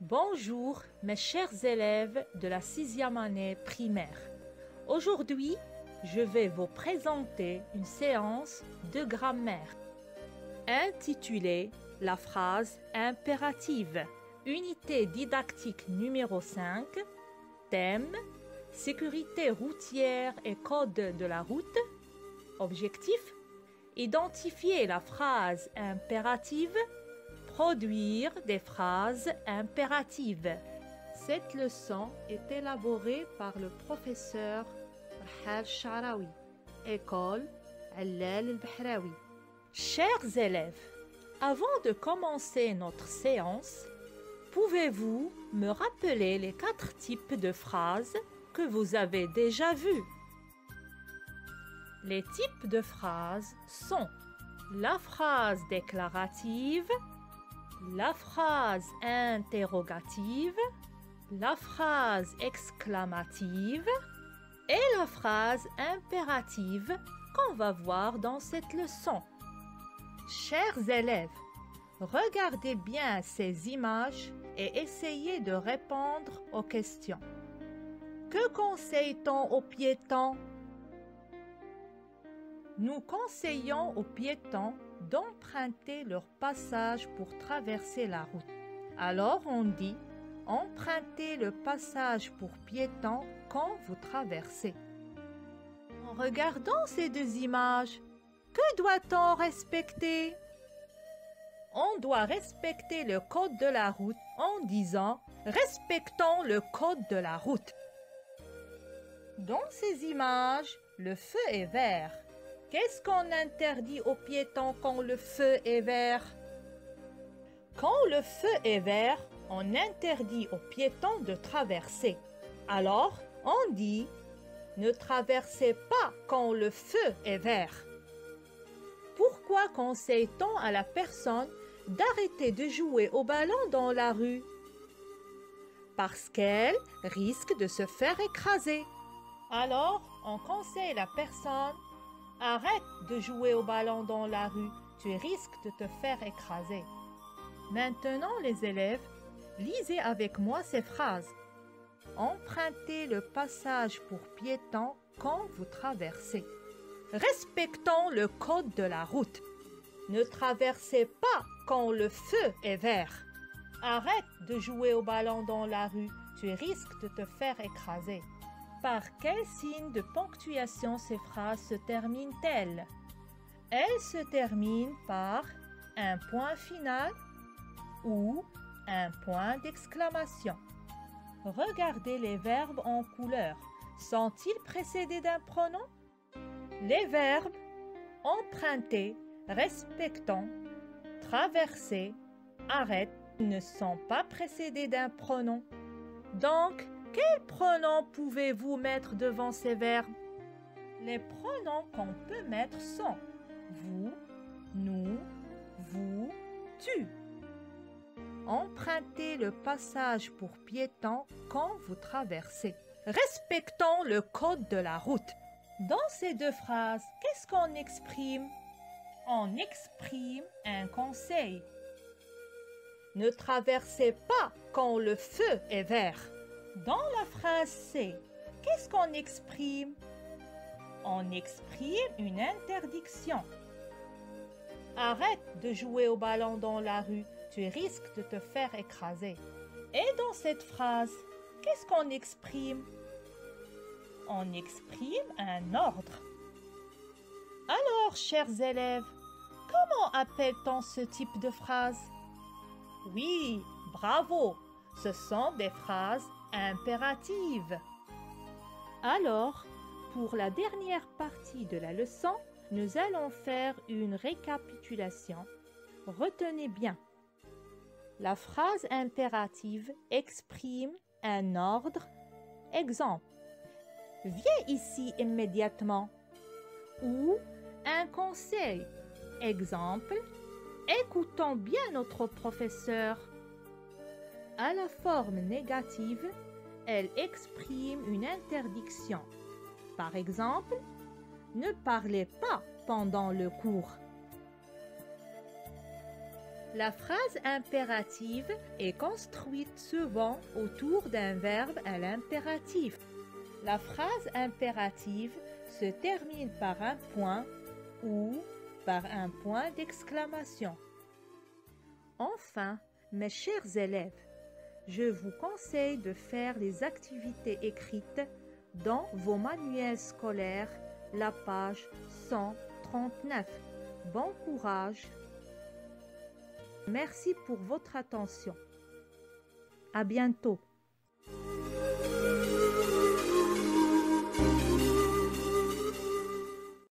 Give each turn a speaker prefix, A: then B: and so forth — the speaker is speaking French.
A: Bonjour mes chers élèves de la 6e année primaire. Aujourd'hui, je vais vous présenter une séance de grammaire intitulée La phrase impérative. Unité didactique numéro 5. Thème: sécurité routière et code de la route. Objectif: identifier la phrase impérative. Produire des phrases impératives. Cette leçon est élaborée par le professeur Rahal Sharawi, école Allal El-Bahraoui. Chers élèves, avant de commencer notre séance, pouvez-vous me rappeler les 4 types de phrases que vous avez déjà vues? Les types de phrases sont la phrase déclarative, la phrase interrogative, la phrase exclamative et la phrase impérative qu'on va voir dans cette leçon. Chers élèves, regardez bien ces images et essayez de répondre aux questions. Que conseille-t-on aux piétons? Nous conseillons aux piétons d'emprunter leur passage pour traverser la route. Alors on dit « empruntez le passage pour piétons quand vous traversez ». En regardant ces 2 images, que doit-on respecter? On doit respecter le code de la route en disant « respectons le code de la route ». Dans ces images, le feu est vert. Qu'est-ce qu'on interdit aux piétons quand le feu est vert? Quand le feu est vert, on interdit aux piétons de traverser. Alors, on dit « ne traversez pas quand le feu est vert ». Pourquoi conseille-t-on à la personne d'arrêter de jouer au ballon dans la rue? Parce qu'elle risque de se faire écraser. Alors, on conseille la personne: arrête de jouer au ballon dans la rue, tu risques de te faire écraser. Maintenant, les élèves, lisez avec moi ces phrases. Empruntez le passage pour piétons quand vous traversez. Respectons le code de la route. Ne traversez pas quand le feu est vert. Arrête de jouer au ballon dans la rue, tu risques de te faire écraser. Par quel signe de ponctuation ces phrases se terminent-elles? Elles se terminent par un point final ou un point d'exclamation. Regardez les verbes en couleur. Sont-ils précédés d'un pronom? Les verbes emprunter, respectons, traverser, arrête ne sont pas précédés d'un pronom. Donc, quels pronoms pouvez-vous mettre devant ces verbes? Les pronoms qu'on peut mettre sont vous, nous, vous, tu. Empruntez le passage pour piétons quand vous traversez. Respectons le code de la route. Dans ces 2 phrases, qu'est-ce qu'on exprime? On exprime un conseil. Ne traversez pas quand le feu est vert. Dans la phrase C, qu'est-ce qu'on exprime? On exprime une interdiction. Arrête de jouer au ballon dans la rue, tu risques de te faire écraser. Et dans cette phrase, qu'est-ce qu'on exprime? On exprime un ordre. Alors, chers élèves, comment appelle-t-on ce type de phrase? Oui, bravo! Ce sont des phrases impératives. Alors, pour la dernière partie de la leçon, nous allons faire une récapitulation. Retenez bien. La phrase impérative exprime un ordre. Exemple: viens ici immédiatement. Ou un conseil. Exemple: écoutons bien notre professeur. À la forme négative, elle exprime une interdiction. Par exemple, ne parlez pas pendant le cours. La phrase impérative est construite souvent autour d'un verbe à l'impératif. La phrase impérative se termine par un point ou par un point d'exclamation. Enfin, mes chers élèves, je vous conseille de faire les activités écrites dans vos manuels scolaires, la page 139. Bon courage! Merci pour votre attention. À bientôt.